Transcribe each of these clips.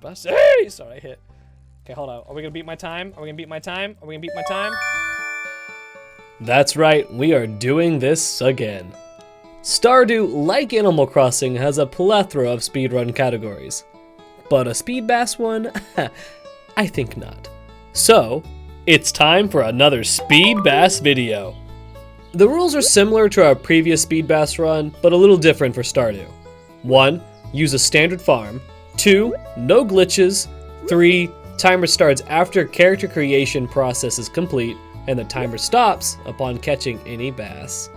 Bust. Hey! Sorry, I hit. Okay, hold on. Are we gonna beat my time? Are we gonna beat my time? Are we gonna beat my time? That's right, we are doing this again. Stardew, like Animal Crossing, has a plethora of speedrun categories. But a speed bass one? I think not. So, it's time for another speed bass video. The rules are similar to our previous speed bass run, but a little different for Stardew. 1. Use a standard farm. 2. No glitches. 3. Timer starts after character creation process is complete, and the timer stops upon catching any bass.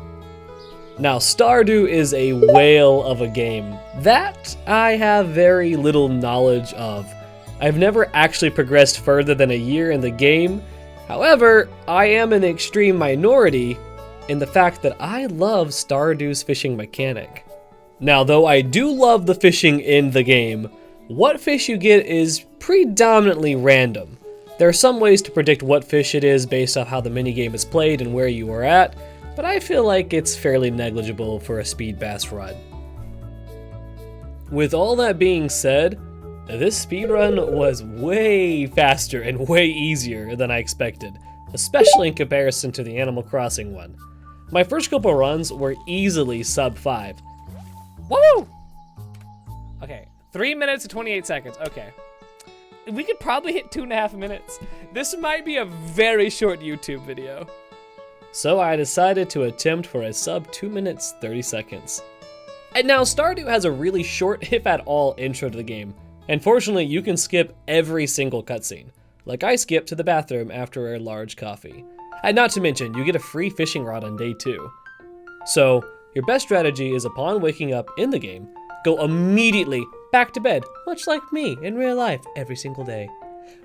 Now, Stardew is a whale of a game that I have very little knowledge of. I've never actually progressed further than a year in the game. However, I am an extreme minority in the fact that I love Stardew's fishing mechanic. Now, though I do love the fishing in the game, what fish you get is predominantly random. There are some ways to predict what fish it is based off how the minigame is played and where you are at, but I feel like it's fairly negligible for a speed bass run. With all that being said, this speedrun was way faster and way easier than I expected, especially in comparison to the Animal Crossing one. My first couple runs were easily sub 5. Woo! Okay, 3 minutes and 28 seconds, okay. We could probably hit 2.5 minutes. This might be a very short YouTube video. So I decided to attempt for a sub 2 minutes 30 seconds. And now Stardew has a really short, if at all, intro to the game. And fortunately, you can skip every single cutscene. Like I skipped to the bathroom after a large coffee. And not to mention, you get a free fishing rod on day 2. So, your best strategy is upon waking up in the game, go immediately back to bed, much like me in real life every single day.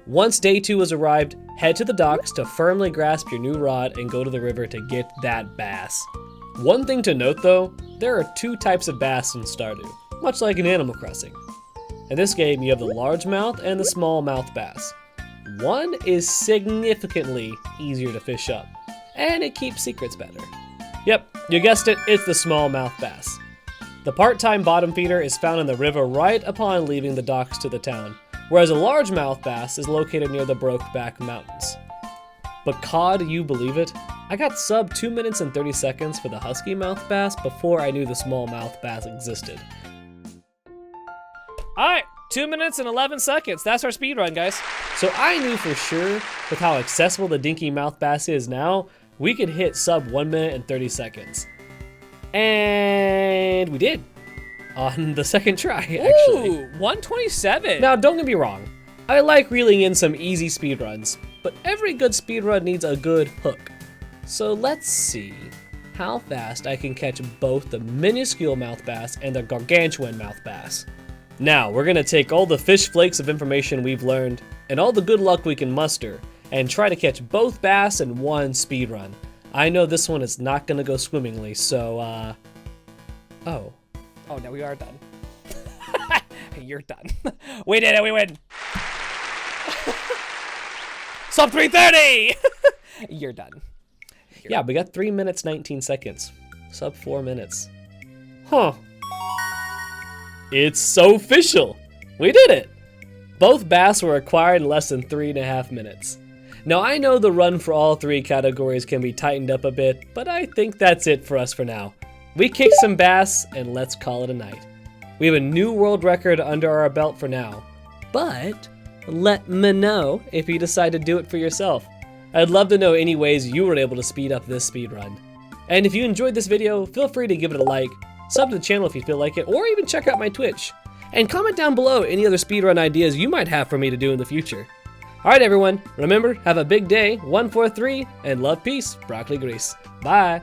Once day 2 has arrived, head to the docks to firmly grasp your new rod and go to the river to get that bass. One thing to note though, there are 2 types of bass in Stardew, much like in Animal Crossing. In this game, you have the largemouth and the smallmouth bass. One is significantly easier to fish up, and it keeps secrets better. Yep, you guessed it, it's the smallmouth bass. The part-time bottom feeder is found in the river right upon leaving the docks to the town, whereas a largemouth bass is located near the Brokeback Mountains. But COD, you believe it? I got sub 2 minutes and 30 seconds for the husky mouth bass before I knew the smallmouth bass existed. Alright, 2 minutes and 11 seconds. That's our speed run, guys. So I knew for sure, with how accessible the dinky mouth bass is now, we could hit sub 1 minute and 30 seconds. And we did. On the second try, actually. Ooh, 127. Now, don't get me wrong. I like reeling in some easy speedruns, but every good speedrun needs a good hook. So let's see how fast I can catch both the minuscule mouth bass and the gargantuan mouth bass. Now, we're gonna take all the fish flakes of information we've learned and all the good luck we can muster and try to catch both bass in one speedrun. I know this one is not gonna go swimmingly, so, Oh, no, we are done. You're done. We did it, we win! Sub 330! You're done. Yeah, we got 3 minutes, 19 seconds. Sub 4 minutes. Huh. It's so official! We did it! Both bass were acquired in less than 3.5 minutes. Now I know the run for all 3 categories can be tightened up a bit, but I think that's it for us for now. We kicked some bass, and let's call it a night. We have a new world record under our belt for now, but let me know if you decide to do it for yourself. I'd love to know any ways you were able to speed up this speed run. And if you enjoyed this video, feel free to give it a like, sub to the channel if you feel like it, or even check out my Twitch. And comment down below any other speedrun ideas you might have for me to do in the future. Alright everyone, remember, have a big day, 143, and love, peace, broccoli grease. Bye!